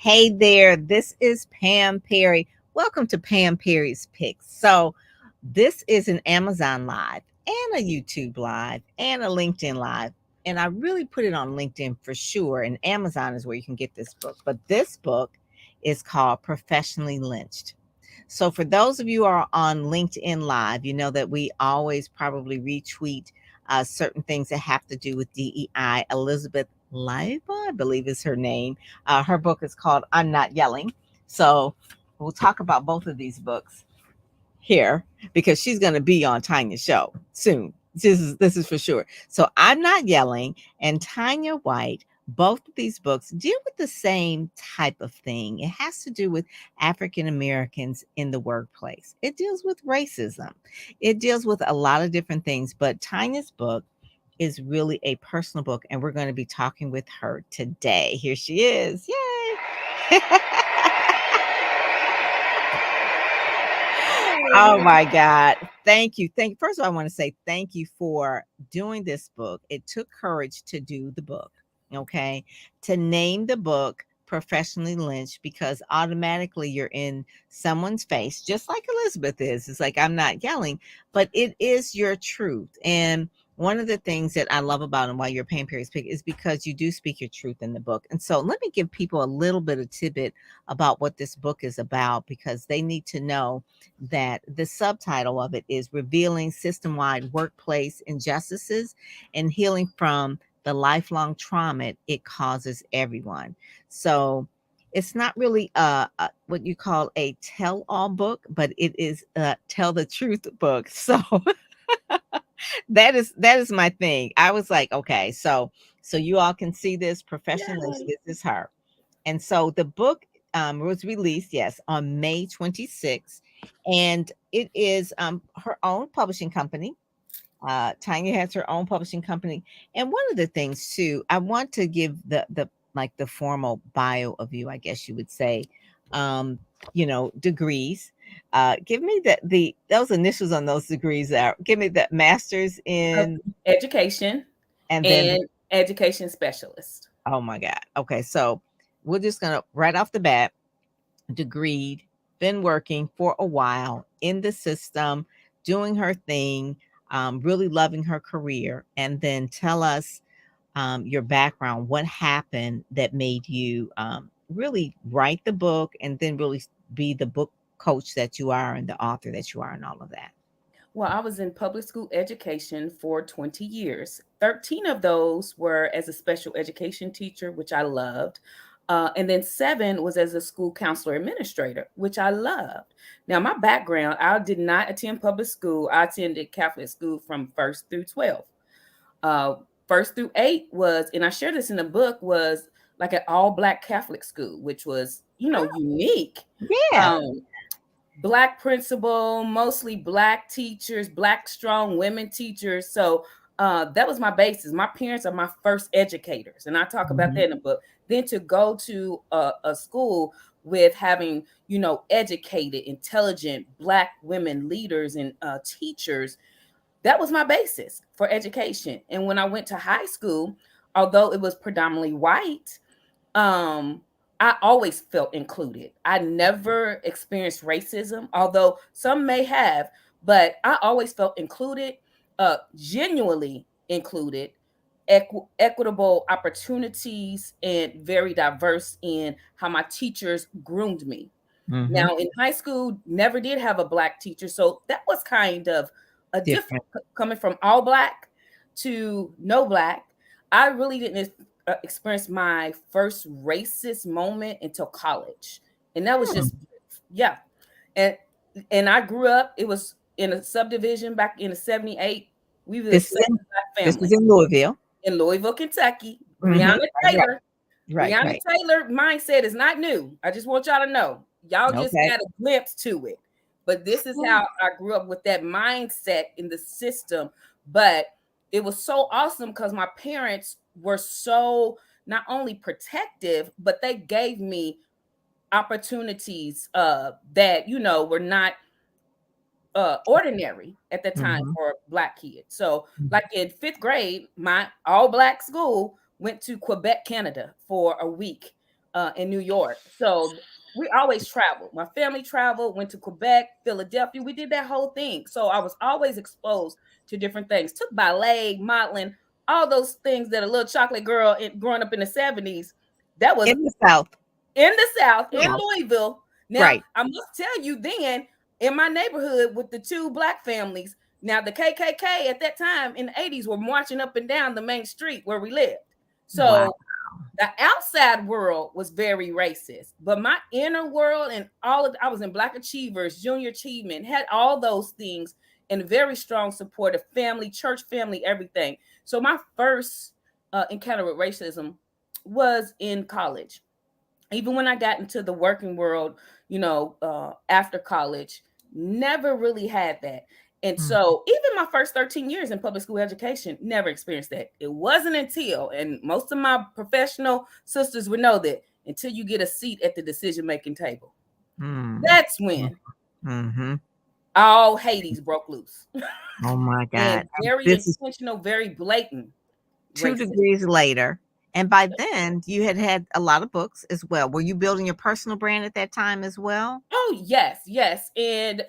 Hey there, this is Pam Perry. Welcome to Pam Perry's Picks. So, this is an Amazon Live and a YouTube Live and a LinkedIn Live. And I really put it on LinkedIn for sure. And Amazon is where you can get this book. But this book is called Professionally Lynched. So, for those of you who are on LinkedIn Live, you know that we always probably retweet certain things that have to do with DEI. Elizabeth Leiba, I believe is her name. Her book is called I'm Not Yelling. So, we'll talk about both of these books here because she's going to be on Tanya's show soon. This is for sure. So I'm Not Yelling and Tanya White. Both of these books deal with the same type of thing. It has to do with African Americans in the workplace. It deals with racism. It deals with a lot of different things. But Tanya's book is really a personal book, and we're going to be talking with her today. Here she is. Yay! Oh my God. Thank you. Thank you. First of all, I want to say thank you for doing this book. It took courage to do the book, okay? To name the book Professionally Lynched, because automatically you're in someone's face, just like Elizabeth is. It's like, I'm not yelling, but it is your truth. And one of the things that I love about and why you're paying Perry's Pick is because you do speak your truth in the book. And so let me give people a little bit of tidbit about what this book is about because they need to know that the subtitle of it is Revealing System-Wide Workplace Injustices and Healing from the Lifelong Trauma It Causes Everyone. So it's not really what you call a tell-all book, but it is a tell the truth book. So that is my thing. I was like, okay, so you all can see this professionally. Yay. This is her. And so the book was released, yes, on May 26th, and it is her own publishing company. Tanya has her own publishing company, and one of the things too, I want to give the like the formal bio of you, I guess you would say, um, degrees. Give me the those initials on those degrees. Are give me the master's Of in, education and then and education specialist. oh my God, okay, so we're just gonna right off the bat degreed, been working for a while in the system, doing her thing, really loving her career. And then tell us your background, what happened that made you really write the book and then really be the book coach that you are and the author that you are and all of that. Well, I was in public school education for 20 years. 13 of those were as a special education teacher, which I loved. And then 7 was as a school counselor administrator, which I loved. Now, my background, I did not attend public school. I attended Catholic school from 1st through 12th. Uh, 1st through 8 was, and I share this in the book, was like an all Black Catholic school, which was, Oh, unique. yeah. Um, Black principal, mostly Black teachers, Black strong women teachers. So that was my basis. My parents are my first educators, and I talk about Mhm. that in the book. Then to go to a school with having, educated, intelligent Black women leaders and teachers, that was my basis for education. And when I went to high school, although it was predominantly white, um I always felt included. I never experienced racism, although some may have, but I always felt included, genuinely included, equitable opportunities, and very diverse in how my teachers groomed me. Mhm. Now, in high school, never did have a Black teacher, so that was kind of a different, Different. coming from all Black to no Black. I really didn't experience my first racist moment until college, and that was Hmm. just, yeah. And I grew up. It was in a subdivision back in the '78. We were the This is second in Black this is family in Louisville. in Louisville, Kentucky. Mhm. Breonna Right, Taylor. right, Breonna right. Taylor mindset is not new. I just want y'all to know. Y'all just Okay. got a glimpse to it. But this is how I grew up with that mindset in the system. But it was so awesome because my parents were so not only protective, but they gave me opportunities that, were not ordinary at the time Mhm. for Black kids. So, Mhm. like in 5th grade, my all Black school went to Quebec, Canada for a week. in New York. So we always traveled. My family traveled, went to Quebec, Philadelphia. We did that whole thing. So I was always exposed to different things. Took ballet, modeling, all those things that a little chocolate girl growing up in the 70s, that was In the South. in the South, in South. Louisville. Now, Right. I must tell you then, in my neighborhood with the two black families, now the KKK at that time in the 80s were marching up and down the main street where we lived. Wow. So the outside world was very racist, but my inner world and I was in Black Achievers, Junior Achievement, had all those things, and very strong support of family, church family, everything. So my first encounter with racism was in college. Even when I got into the working world, after college, never really had that. And Mm. so, even my first 13 years in public school education, never experienced that. It wasn't until, and most of my professional sisters would know that, until you get a seat at the decision making table. Mm. That's when Mm-hmm. all Hades broke loose. Oh my God. And very This is intentional, very blatant 2 racism. degrees later. And by then, you had had a lot of books as well. Were you building your personal brand at that time as well? Oh, yes, yes. And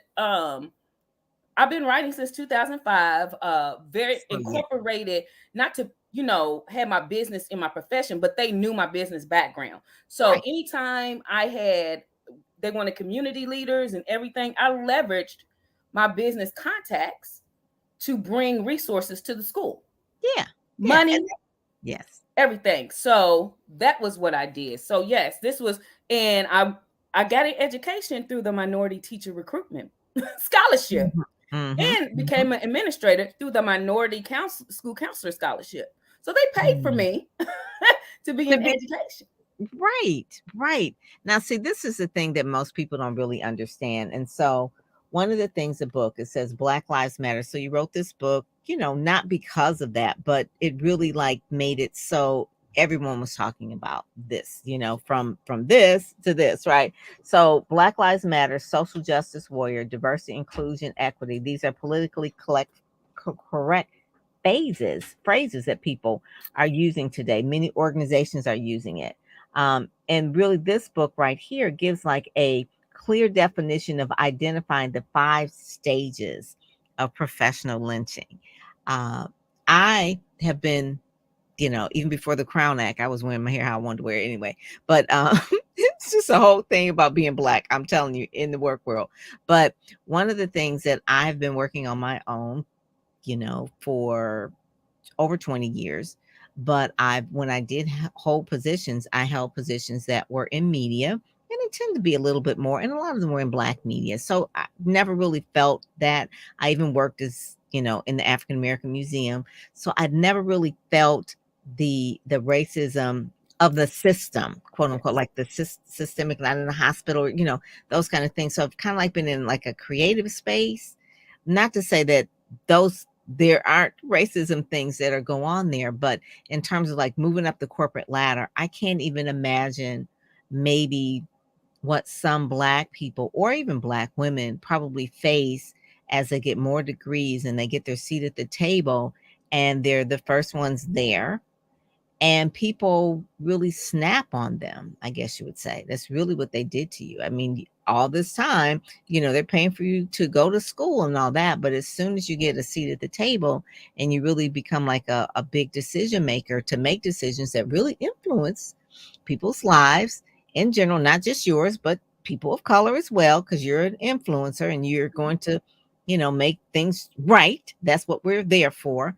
I've been writing since 2005, very So, yeah. incorporated, not to, have my business in my profession, but they knew my business background. So Right. anytime they wanted community leaders and everything, I leveraged my business contacts to bring resources to the school, Yeah. Yeah. And money, yes. everything. So that was what I did. So yes, and I got an education through the minority teacher recruitment scholarship, Mhm. Mhm. and Mhm. became an administrator through the minority school counselor scholarship. So they paid for Mm. me to be To in be education. right, right. Now, see, this is the thing that most people don't really understand. And so, one of the things the book it says Black Lives Matter. So you wrote this book, not because of that, but it really like made it so everyone was talking about this, from this to this, right? So Black Lives Matter, social justice warrior, diversity, inclusion, equity. These are politically correct phrases that people are using today. Many organizations are using it. And really, this book right here gives like a clear definition of identifying the 5 stages of professional lynching. Uh, I have been, even before the Crown Act, I was wearing my hair how I wanted to wear it anyway. But it's just a whole thing about being Black, I'm telling you, in the work world. But one of the things that I've been working on my own, for over 20 years. But when I did hold positions, I held positions that were in media, and it tend to be a little bit more, and a lot of them were in Black media. So I never really felt that. I even worked as, in the African American Museum. So I'd never really felt the racism of the system, quote unquote, Yes. like the systemic, not in the hospital, those kind of things. So I've kind of like been in like a creative space. Not to say that there aren't racism things that are go on there, but in terms of like moving up the corporate ladder, I can't even imagine maybe what some Black people or even Black women probably face as they get more degrees and they get their seat at the table, and they're the first ones there, and people really snap on them. I guess you would say that's really what they did to you. I mean, all this time, they're paying for you to go to school and all that, but as soon as you get a seat at the table and you really become like a big decision maker to make decisions that really influence people's lives in general, not just yours, but people of color as well, because you're an influencer and you're going to, make things right. That's what we're there for.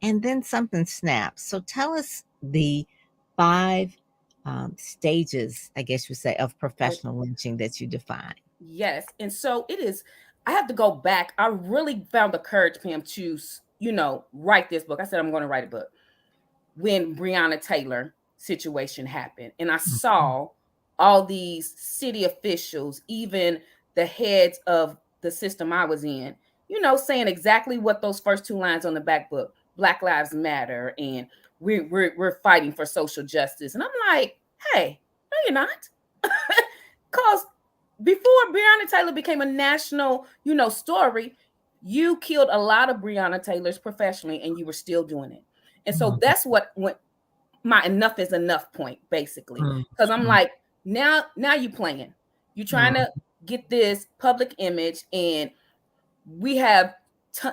And then something snaps. So tell us the 5 stages, I guess you say, of professional lynching that you define. Yes. And so it is, I have to go back. I really found the courage, Pam, to, write this book. I said, I'm going to write a book when Breonna Taylor situation happened. And I Mhm. saw all these city officials, even the heads of the system I was in, saying exactly what those first 2 lines on the back book, Black Lives Matter, and we're fighting for social justice. And I'm like, hey, no, you're not. Because before Breonna Taylor became a national, story, you killed a lot of Breonna Taylors professionally and you were still doing it. And so Mhm. that's what my enough is enough point, basically. Because I'm Mm-hmm. like, now you playing. You trying to get this public image, and we have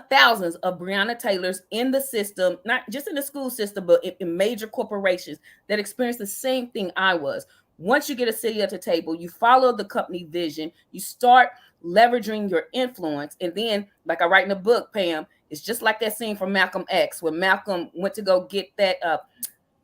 thousands of Breonna Taylors in the system, not just in the school system, but in major corporations that experience the same thing I was. Once you get a city at the table, you follow the company vision, you start leveraging your influence. And then, like I write in the book, Pam, it's just like that scene from Malcolm X, when Malcolm went to go get that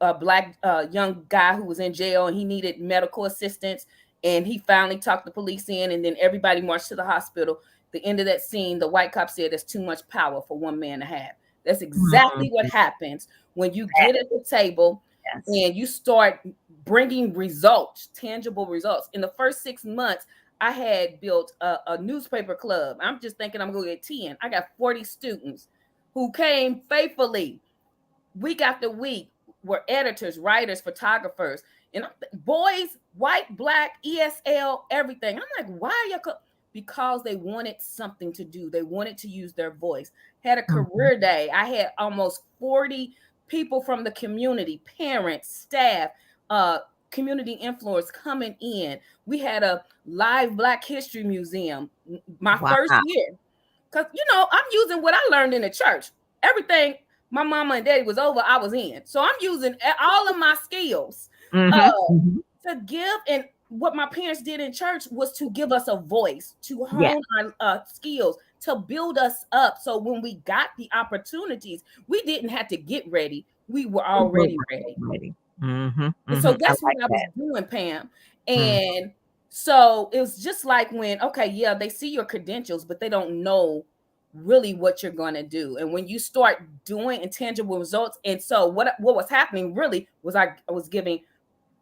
a black young guy who was in jail and he needed medical assistance, and he finally talked the police in, and then everybody marched to the hospital. The end of that scene, the white cop said, "There's too much power for one man to have." That's exactly what happens when you get at the table Yes. and you start bringing results, tangible results. In the first 6 months, I had built a newspaper club. I'm just thinking I'm going to get 10. I got 40 students who came faithfully week after week, were editors, writers, photographers, and boys, white, black, ESL, everything. I'm like, why are you? Because they wanted something to do. They wanted to use their voice. Had a Mhm. career day. I had almost 40 people from the community, parents, staff, uh, community influence coming in. We had a live Black History Museum my Wow. first year. Because, I'm using what I learned in the church. Everything my mama and daddy was over, I was in. So I'm using all of my skills Mhm. uh, Mhm. to give. And what my parents did in church was to give us a voice, to Yeah. hone our skills, to build us up. So when we got the opportunities, we didn't have to get ready. We were already ready. Ready. Mhm. And so Mhm. I that's what like I was that. doing, Pam. Mm. And so it was just like when, okay, yeah, they see your credentials, but they don't know really what you're going to do. And when you start doing intangible results, and so what was happening really was I was giving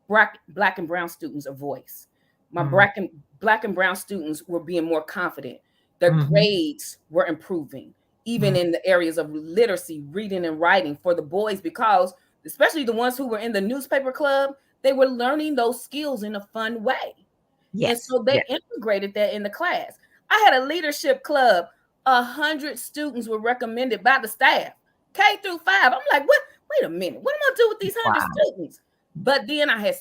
black and brown students a voice. My Mm. black and brown students were being more confident. Their Mhm. grades were improving, even Mm. in the areas of literacy, reading and writing for the boys, because especially the ones who were in the newspaper club, they were learning those skills in a fun way. And Yes. so they Yes. integrated that in the class. I had a leadership club. 100 students were recommended by the staff, K through 5. I'm like, what? Wait a minute. What am I gonna do with these 100 Wow. students? But then I had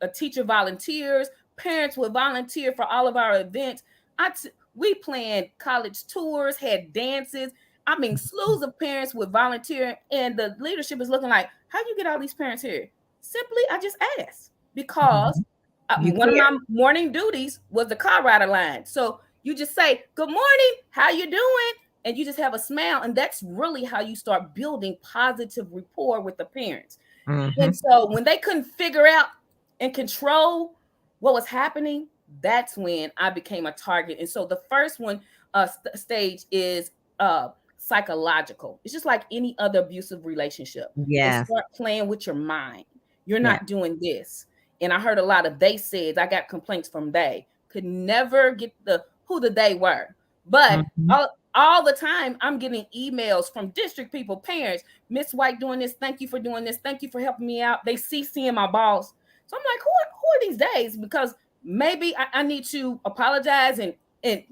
a teacher volunteers, parents would volunteer for all of our events. We planned college tours, had dances. I mean, slews of parents would volunteer, and the leadership is looking like, how do you get all these parents here? Simply, I just asked because Mhm. You one of care. my morning duties was the car rider line. So you just say, "Good morning, how you doing?" And you just have a smile, and that's really how you start building positive rapport with the parents. And Mhm. so when they couldn't figure out and control what was happening, that's when I became a target. And so the first one stage is psychological. It's just like any other abusive relationship. They Yes. start playing with your mind. You're Yeah. not doing this. And I heard a lot of they said. I got complaints from they. Could never get the who the they were. But Mhm. all the time I'm getting emails from district people, parents, Miss White doing this. Thank you for doing this. Thank you for helping me out. They see seeing my boss. So I'm like, who are these days? Because maybe I need to apologize and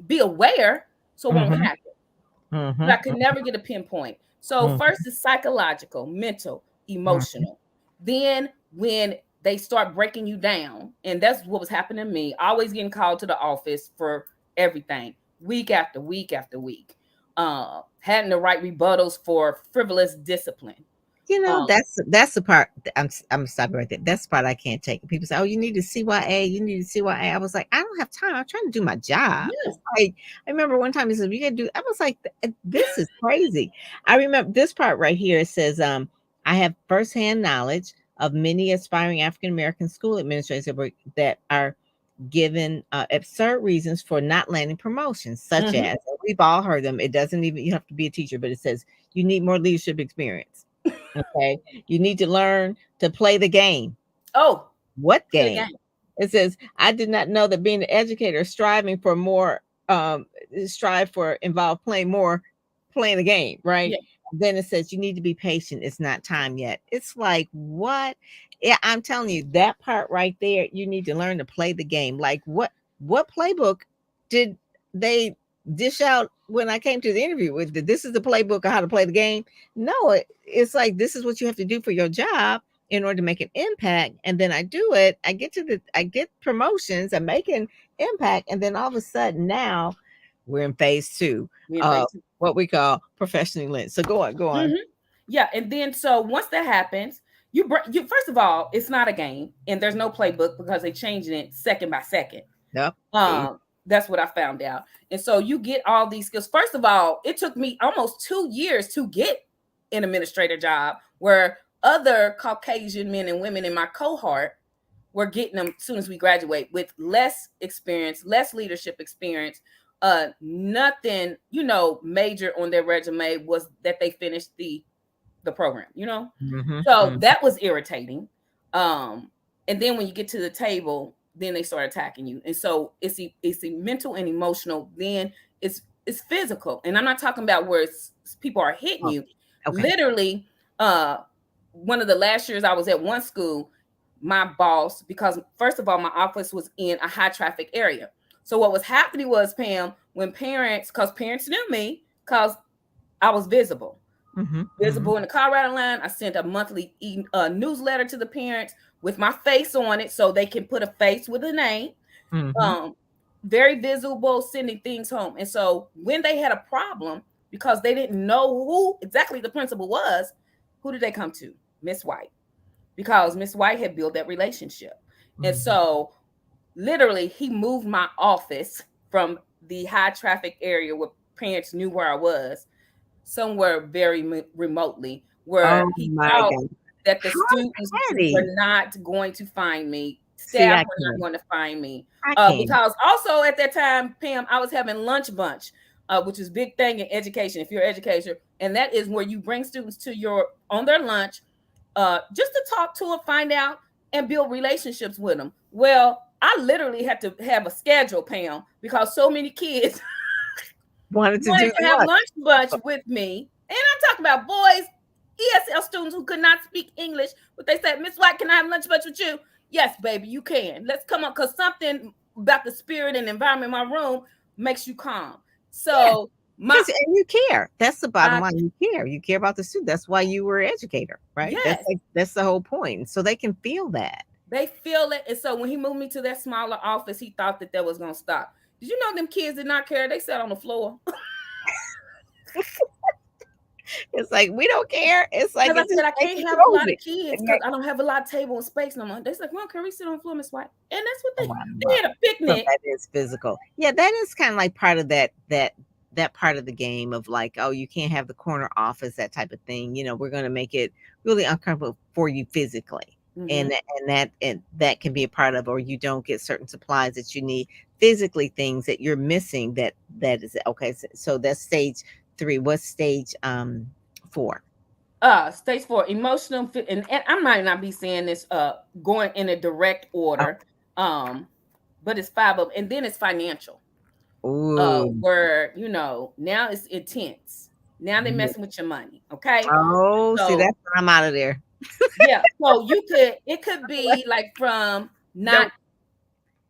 be aware so it won't Mhm. happen. But I Mhm. could never get a pinpoint. So Mhm. first is psychological, mental, Mhm. emotional. Then when they start breaking you down, and that's what was happening to me, always getting called to the office for everything, week after week after week. Having to write rebuttals for frivolous discipline. You know, Um, that's the part I'm stopping right there. That's the part I can't take. People say, "Oh, you need to CYA. You need to CYA." I was like, I don't have time. I'm trying to do my job. yeah. It's like I remember one time he said, "You got to do." I was like, This is crazy." I remember this part right here. It says, "I have firsthand knowledge of many aspiring African American school administrators that are given absurd reasons for not landing promotions, such Mhm. as we've all heard them. It doesn't even you have to be a teacher, but it says you need more leadership experience. Okay. You need to learn to play the game. Oh, What play the game? game. It says, I did not know that being an educator, striving for more, strive for involve playing more, playing the game, right? Yeah. Then it says, you need to be patient. It's not time yet. It's like, what? Yeah, I'm telling you, that part right there, you need to learn to play the game. Like, what playbook did they dish out when I came to the interview with? This is the playbook of how to play the game. No, it's like this is what you have to do for your job, in order to make an impact. And then I do it, I get promotions, I'm making impact. And then all of a sudden now we're in phase two We in of phase 2. what we call professionally lynched. So go on, go on. Yeah, and then so once that happens, you first of all, it's not a game, and there's no playbook because they changing it second by second. Yep. That's what I found out. And so you get all these skills. First of all, it took me almost 2 years to get an administrator job, where other Caucasian men and women in my cohort were getting them as soon as we graduate with less experience, less leadership experience. Nothing, major on their resume was that they finished the program, So that was irritating. And then when you get to the table, then they start attacking you. And so it's mental and emotional. Then it's physical. And I'm not talking about where people are hitting you. Okay. Literally, one of the last years I was at one school, my boss, because first of all, my office was in a high traffic area. So what was happening was, Pam, when because parents knew me, because I was visible. Visible in the Colorado line. I sent a monthly newsletter to the parents with my face on it, so they can put a face with a name. Very visible, sending things home. And so when they had a problem, because they didn't know who exactly the principal was, who did they come to? Miss White, because Miss White had built that relationship. And so literally he moved my office from the high traffic area where parents knew where I was, somewhere very remotely, where he thought that the students were not going to find me, staff were not going to find me. Because also at that time, Pam, I was having lunch bunch, which is a big thing in education, if you're an educator, and that is where you bring students to on their lunch, just to talk to them, find out, and build relationships with them. Well, I literally had to have a schedule, Pam, because so many kids wanted to have lunch bunch with me. And I'm talking about boys, ESL students who could not speak English, but they said, Miss White, can I have lunch bunch with you? Yes, baby, you can. Let's come up, because something about the spirit and environment in my room makes you calm. So and you care. That's the bottom line. You care. You care about the student. That's why you were an educator, right? Yes. That's the whole point. So they can feel that. They feel it. And so when he moved me to that smaller office, he thought that was going to stop. Did you know them kids did not care? They sat on the floor. It's like, we don't care. It's like, I said, I can't have a lot of kids because I don't have a lot of table and space no more. They're like, well, can we sit on the floor, Miss White? And that's what they had a picnic. So that is physical. Yeah, that is kind of like part of that part of the game of like, oh, you can't have the corner office, that type of thing. We're going to make it really uncomfortable for you physically. And that can be a part of, or you don't get certain supplies that you need physically, things that you're missing. That is okay. So that's stage 3. What's stage 4? Stage 4, emotional, and I might not be saying this going in a direct order, but it's 5 of them, and then it's financial. Where now it's intense. Now they're messing with your money. Okay. So, see, that's when I'm out of there. Yeah. So it could be like from where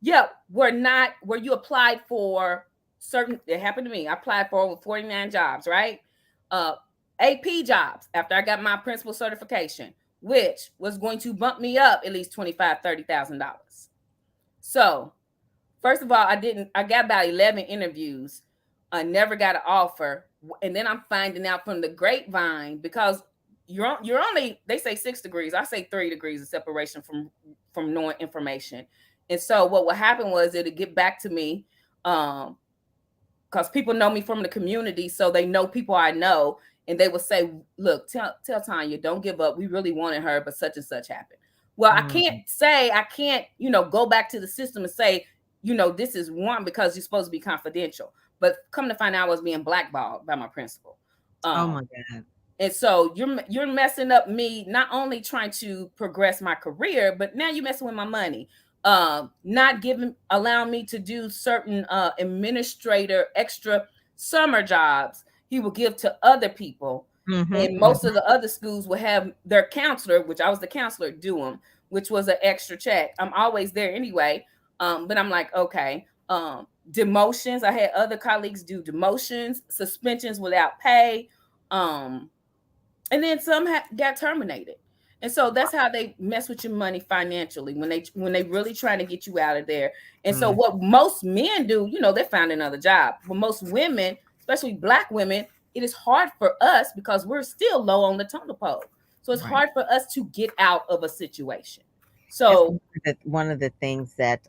you applied for certain, it happened to me. I applied for over 49 jobs, right? AP jobs after I got my principal certification, which was going to bump me up at least $25,000-$30,000. So first of all, I got about 11 interviews. I never got an offer. And then I'm finding out from the grapevine, because you're only, they say 6 degrees. I say 3 degrees of separation from knowing information. And so what would happen was it'd get back to me, because people know me from the community. So they know people I know. And they would say, look, tell Tanya, don't give up. We really wanted her, but such and such happened. Well, I can't, go back to the system and say, this is one, because you're supposed to be confidential. But come to find out, I was being blackballed by my principal. Oh my God. And so you're messing up me, not only trying to progress my career, but now you're messing with my money. Not allowing me to do certain administrator extra summer jobs he will give to other people. And most of the other schools will have their counselor, which I was the counselor, do them, which was an extra check. I'm always there anyway. But I'm like, okay. Demotions. I had other colleagues do demotions, suspensions without pay. And then some got terminated. And so that's how they mess with your money financially when they really trying to get you out of there. And so Mm, what most men do, they find another job. For most women, especially black women, it is hard for us because we're still low on the totem pole. So it's right. hard for us to get out of a situation. That's So one of the things that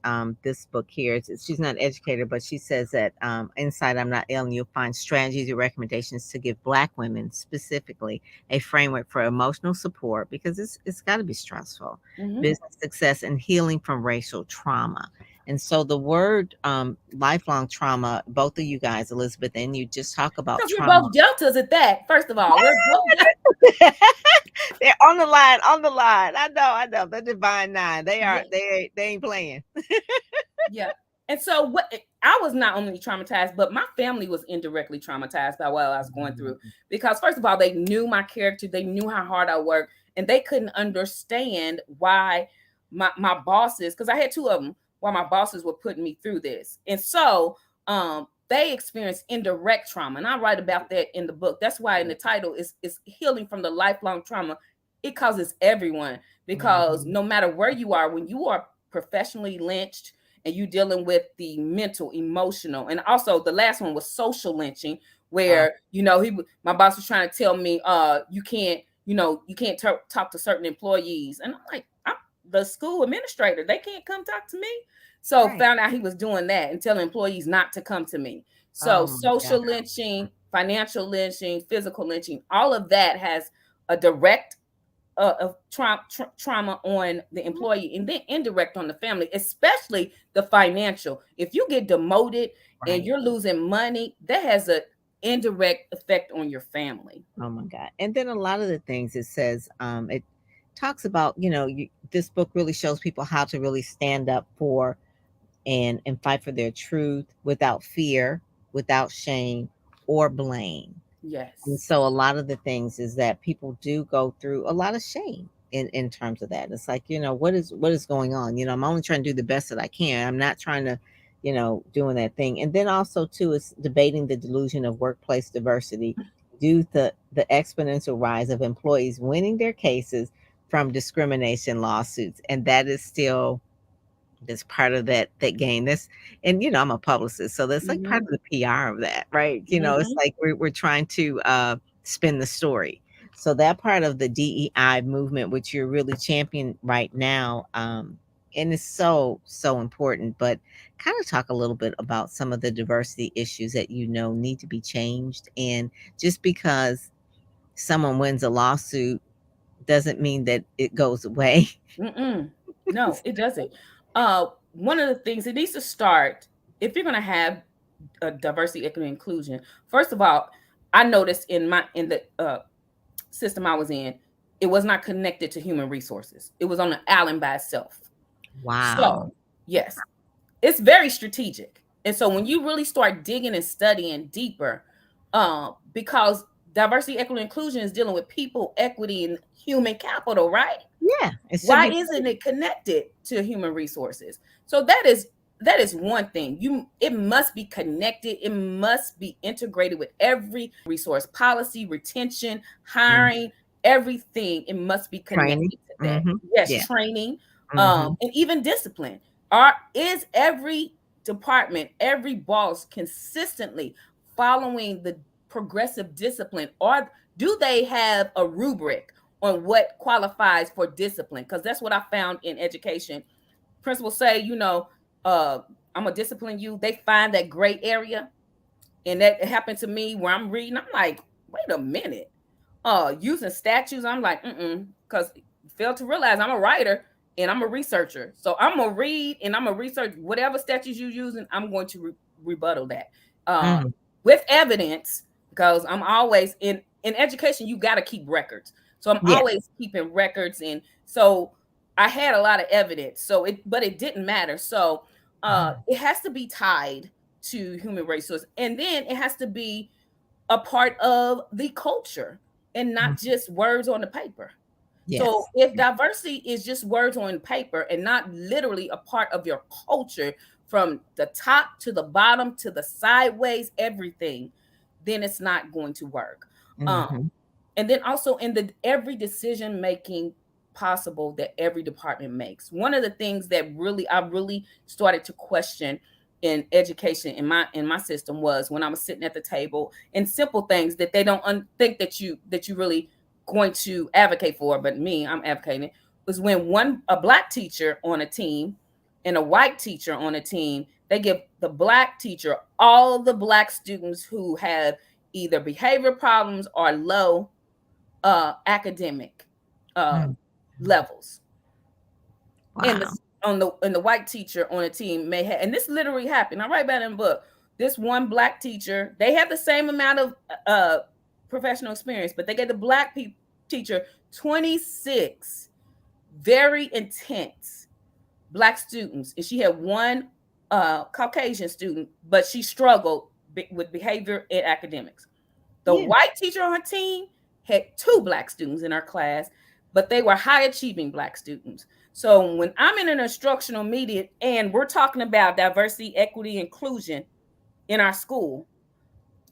this book here is. She's not an educator, but she says that inside I'm Not Ill, you'll find strategies or recommendations to give Black women specifically a framework for emotional support because it's got to be stressful, mhm. business success, and healing from racial trauma. And so the word lifelong trauma, both of you guys, Elizabeth, and you just talk about Because we're trauma. both deltas at that. First of all, we're both They're on the line, on the line. I know. The Divine Nine. They are, yeah. they ain't playing. Yeah. And so what I was not only traumatized, but my family was indirectly traumatized by what I was going through. Because first of all, they knew my character, they knew how hard I worked, and they couldn't understand why my bosses, because I had two of them, why my bosses were putting me through this. And so they experienced indirect trauma. And I write about that in the book. That's why in the title is healing from the lifelong trauma. It causes everyone because Mhm. no matter where you are, when you are professionally lynched, and you dealing with the mental, emotional, and also the last one was social lynching, Oh, where my boss was trying to tell me, you can't talk to certain employees, and I'm like, I'm the school administrator, they can't come talk to me. So right. found out he was doing that and telling employees not to come to me. So Oh my God. social lynching, financial lynching, physical lynching, all of that has a direct of trauma on the employee and then indirect on the family, especially the financial. If you get demoted and Right. you're losing money, that has an indirect effect on your family. Oh my God. And then a lot of the things it says, it talks about, this book really shows people how to really stand up for and fight for their truth without fear, without shame or blame. And Yes. so a lot of the things is that people do go through a lot of shame in terms of that. It's like, what is going on? I'm only trying to do the best that I can. I'm not trying to, doing that thing. And then also too is debating the delusion of workplace diversity due to the exponential rise of employees winning their cases from discrimination lawsuits. And that is still that's part of that game. That's and I'm a publicist, so that's like part Mm-hmm. of the PR of that, right? It's Mm-hmm. like we're trying to spin the story. So that part of the DEI movement, which you're really championing right now, and it's so important. But kind of talk a little bit about some of the diversity issues that need to be changed, and just because someone wins a lawsuit doesn't mean that it goes away. Mm-mm. No, it doesn't. One of the things it needs to start if you're going to have diversity, equity, inclusion. First of all, I noticed in the system I was in, it was not connected to human resources. It was on an island by itself. Wow. So, yes, it's very strategic. And so when you really start digging and studying deeper, because diversity, equity, inclusion is dealing with people, equity, and human capital, right? Yeah, it should Why be. isn't it connected to human resources? So that is one thing. It must be connected. It must be integrated with every resource policy, retention, Mm. hiring, everything. It must be Training. connected to that. Mhm. Yes, Yeah. training, Mhm. and even discipline. Is every department, every boss consistently following the progressive discipline, or do they have a rubric on what qualifies for discipline? Because that's what I found in education. Principals say, uh, I'm gonna discipline you. They find that gray area, and that happened to me where I'm reading. I'm like, wait a minute. Using statutes, I'm like, because fail to realize I'm a writer and I'm a researcher. So I'm gonna read and I'm gonna research whatever statutes you're using. I'm going to rebuttal that Mhm. with evidence, because I'm always in education. You got to keep records. So I'm Yeah. always keeping records, and so I had a lot of evidence. But it didn't matter. So Mhm. it has to be tied to human resource, and then it has to be a part of the culture and Mhm. not just words on the paper. So Yes. if diversity is just words on paper and not literally a part of your culture from the top to the bottom to the sideways, everything, then it's not going to work. Um, Mhm. and then also in the every decision making possible that every department makes. One of the things that I really started to question in education in my system was when I was sitting at the table, and simple things that they don't think that you really going to advocate for, but me, I'm advocating, was when a black teacher on a team and a white teacher on a team, they give the black teacher all the black students who have either behavior problems or low academic uh, Mm. levels. And Wow. the white teacher on a team may have, and this literally happened. I write about it in the book. This one black teacher, they have the same amount of professional experience, but they get the black teacher 26 very intense black students, and she had one Caucasian student, but she struggled with behavior and academics. The Yeah. white teacher on her team had two black students in her class, but they were high achieving black students. So when I'm in an instructional meeting and we're talking about diversity, equity, inclusion in our school,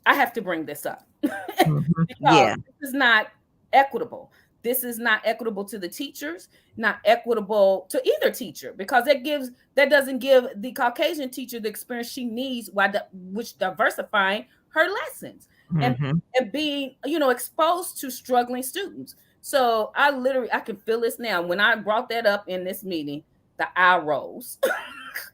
I have to bring this up Mhm. because Yeah. this is not equitable. This is not equitable to the teachers, not equitable to either teacher, because that doesn't give the Caucasian teacher the experience she needs which diversifying her lessons and Mhm. and being exposed to struggling students. So I can feel this now. When I brought that up in this meeting, the eye rolls.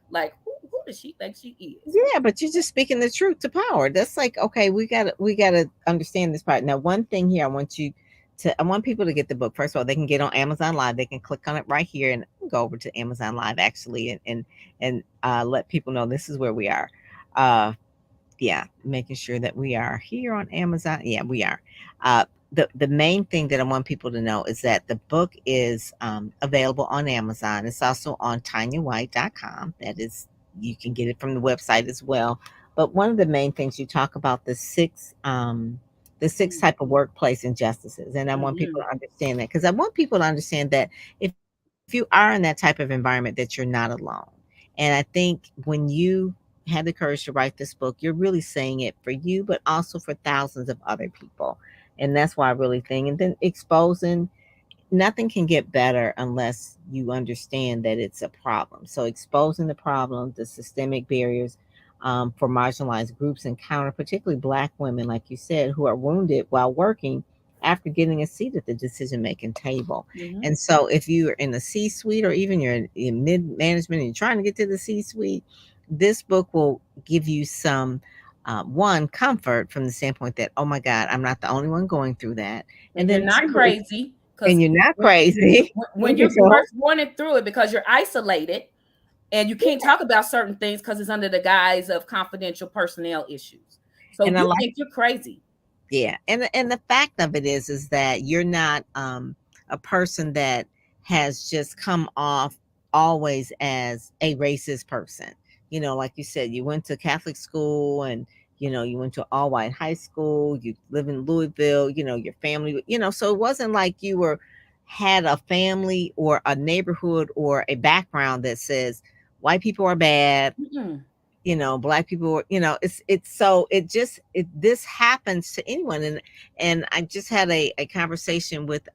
Like who does she think she is? Yeah, but you're just speaking the truth to power. That's like, okay, we gotta understand this part. Now, one thing here, I want people to get the book. First of all, they can get on Amazon Live. They can click on it right here and go over to Amazon Live actually, and let people know this is where we are. Uh, yeah, making sure that we are here on Amazon. Yeah, we are. The main thing that I want people to know is that the book is available on Amazon. It's also on TanyaWhite.com. That is, you can get it from the website as well. But one of the main things, you talk about the six type of workplace injustices, and I want people Mm-hmm. to understand that, because I want people to understand that if you are in that type of environment, that you're not alone. And I think when you had the courage to write this book, you're really saying it for you, but also for thousands of other people. And that's why I really think. And then exposing, nothing can get better unless you understand that it's a problem. So exposing the problem, the systemic barriers for marginalized groups encounter, particularly Black women, like you said, who are wounded while working after getting a seat at the decision making table. Mm-hmm. And so, if you're in the C suite, or even you're in mid management and you're trying to get to the C suite, this book will give you some. One, comfort from the standpoint that, oh my God, I'm not the only one going through that. And And you're then not two, crazy, because and you're not crazy. when you're first going through it, because you're isolated and you can't talk about certain things because it's under the guise of confidential personnel issues. So And I you like, think you're crazy. yeah, and the fact of it is that you're not a person that has just come off always as a racist person. Like you said, you went to Catholic school, and you went to all white high school. You live in Louisville. Your family. So it wasn't like you were had a family or a neighborhood or a background that says white people are bad, Mm-mm. Black people, it's so this happens to anyone. And I just had a conversation with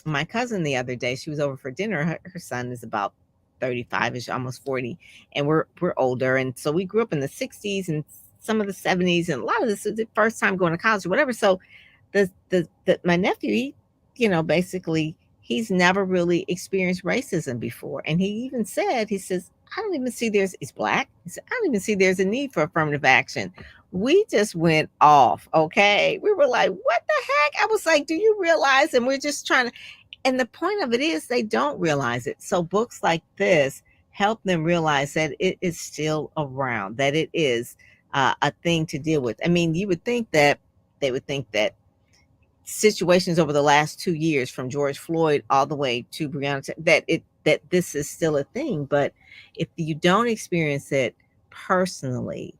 my cousin the other day. She was over for dinner. Her son is about 35ish, almost 40, and we're older, and so we grew up in the 60s and some of the 70s, and a lot of this is the first time going to college or whatever. So my nephew, basically, he's never really experienced racism before, and he even said, he says, I don't even see he's black. He said, I don't even see there's a need for affirmative action. We just went off. Okay. We were like, what the heck? I was like, do you realize? And we're just trying to, and the point of it is they don't realize it. So books like this help them realize that it is still around, that it is a thing to deal with. I mean, you would think that they would think that situations over the last 2 years, from George Floyd all the way to Breonna, that this is still a thing. But if you don't experience it personally,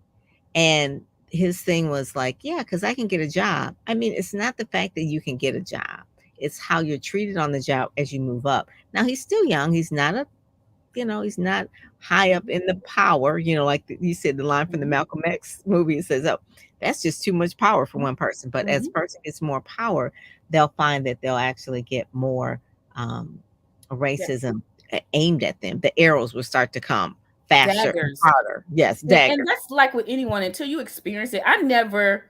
and his thing was like, yeah, because I can get a job. I mean, it's not the fact that you can get a job; it's how you're treated on the job as you move up. Now he's still young. He's not high up in the power, like you said, the line from the Mm-hmm. Malcolm X movie. It says, oh, that's just too much power for one person. But as Mm-hmm. a person gets more power, they'll find that they'll actually get more, Yes. racism aimed at them, the arrows would start to come faster and Daggers. harder. Yes, And daggers. that's like with anyone until you experience it. I never,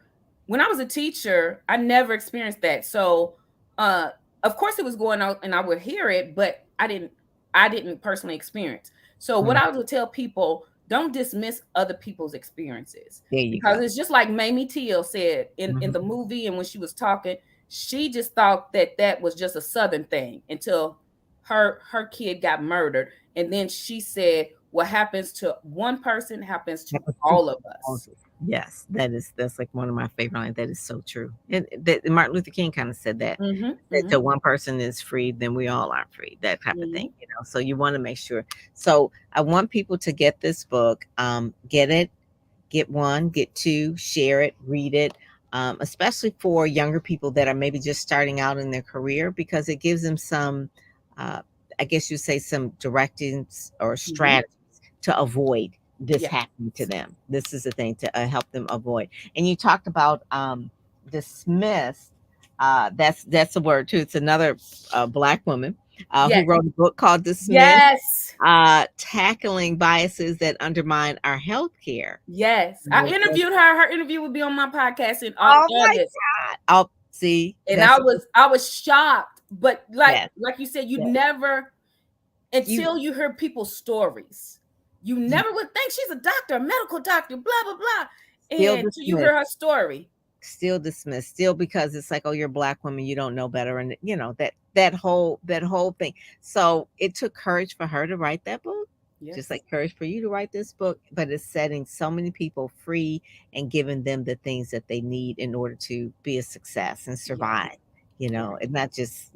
when I was a teacher, I never experienced that. So, uh, of course, it was going on, and I would hear it, but I didn't personally experience. So, what Mm, I would tell people: don't dismiss other people's experiences, there you because go. it's just like Mamie Till said in the Mhm. movie, and when she was talking, she just thought that that was just a Southern thing until her kid got murdered, and then she said, what happens to one person happens to That was too all of us. awesome. Yes, that's like one of my favorite lines. That is so true. And that Martin Luther King kind of said that. Mm-hmm, That mm-hmm, till one person is free, then we all are free. That type of thing, mm-hmm. you know. So you want to make sure. So I want people to get this book. Get it, get one, get two, share it, read it. Especially for younger people that are maybe just starting out in their career, because it gives them some, uh, I guess you say, some directions or Mm-hmm. strategies to avoid this Yes, happening to them. This is the thing to help them avoid. And you talked about dismiss. That's a word too. It's another black woman who yes, wrote a book called Dismiss, yes, tackling biases that undermine our health care. yes. I interviewed her. Her interview would be on my podcast in Oh my August, God. Oh, see, and that's I was shocked. But like yes, like you said, you yes. never, You until you hear people's stories, you you never would think she's a doctor, a medical doctor, blah blah blah, still and till you dismiss, hear her story. still because it's like, oh, you're a black woman, you don't know better, and you know that whole thing. So it took courage for her to write that book, just Yes, like courage for you to write this book, but it's setting so many people free and giving them the things that they need in order to be a success and yes, survive, yes, and not just,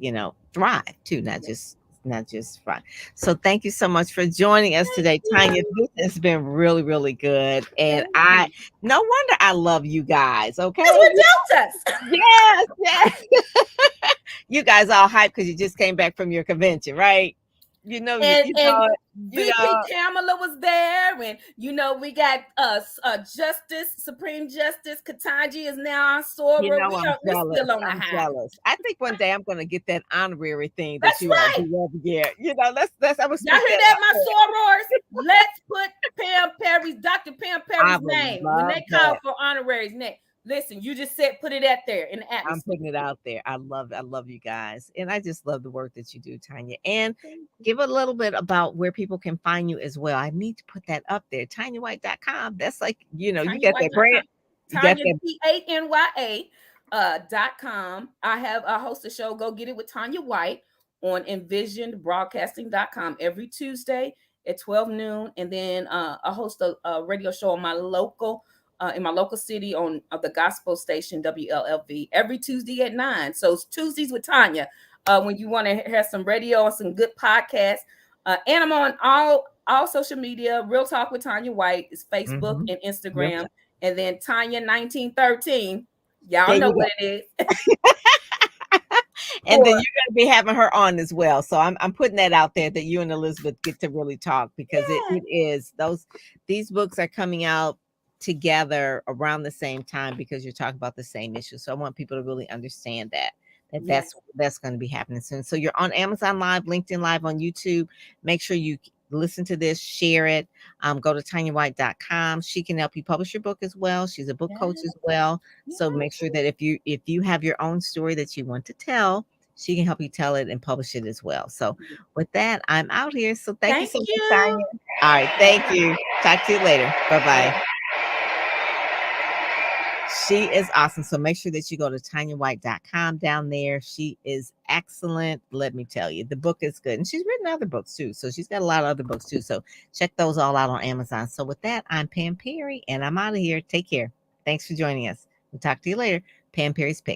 thrive too, not yes. just not just thrive. So thank you so much for joining us Thank today, Tanya. you. This has been really, really good. And Thank you. no wonder I love you guys. Because Okay. we're deltas. Yes, yes. You guys all hyped because you just came back from your convention, right? You know, And you VP know, Kamala was there, and we got Justice, Supreme Justice Katanji is now our soror. I'm We're jealous. still on the I'm high. jealous. I think one day I'm gonna get that honorary thing that That's you all right. do every year. Let's I'm gonna Y'all speak hear that that, out my there. sorors? Let's put Dr. Pam I Perry's would name when love they call that. for honoraries next. Listen, you just said put it out there in the I'm atmosphere. putting it out there. I love you guys. And I just love the work that you do, Tanya. And give a little bit about where people can find you as well. I need to put that up there. TanyaWhite.com. That's like, you got that TanyaWhite.com. brand. You got Tanya that. TANYA .com. I host a show, Go Get It with Tanya White, on envisionedbroadcasting.com every Tuesday at 12 noon. And then I host a radio show on my local in my local city on the gospel station WLLV every Tuesday at 9. So it's Tuesdays with Tanya. When you want to have some radio and some good podcasts. And I'm on all social media. Real Talk with Tanya White is Facebook Mhm. and Real Instagram. time. And then Tanya 1913. Y'all There know you go. what it is. And then Or you're gonna be having her on as well. So I'm putting that out there that you and Elizabeth get to really talk, because yeah, it is these books are coming out together around the same time, because you're talking about the same issue. So I want people to really understand that yes, that's going to be happening soon. So you're on Amazon Live, LinkedIn Live, on YouTube. Make sure you listen to this, share it. Go to TanyaWhite.com. She can help you publish your book as well. She's a book coach yes, as well. So yes. make sure that if you have your own story that you want to tell, she can help you tell it and publish it as well. So with that, I'm out here. So thank you Thank so much, you. Tanya. All right, thank you. Talk to you later. Bye All bye. right. She is awesome. So make sure that you go to TanyaWhite.com down there. She is excellent. Let me tell you, the book is good. And she's written other books too. So she's got a lot of other books too. So check those all out on Amazon. So with that, I'm Pam Perry and I'm out of here. Take care. Thanks for joining us. We'll talk to you later. Pam Perry's Picks.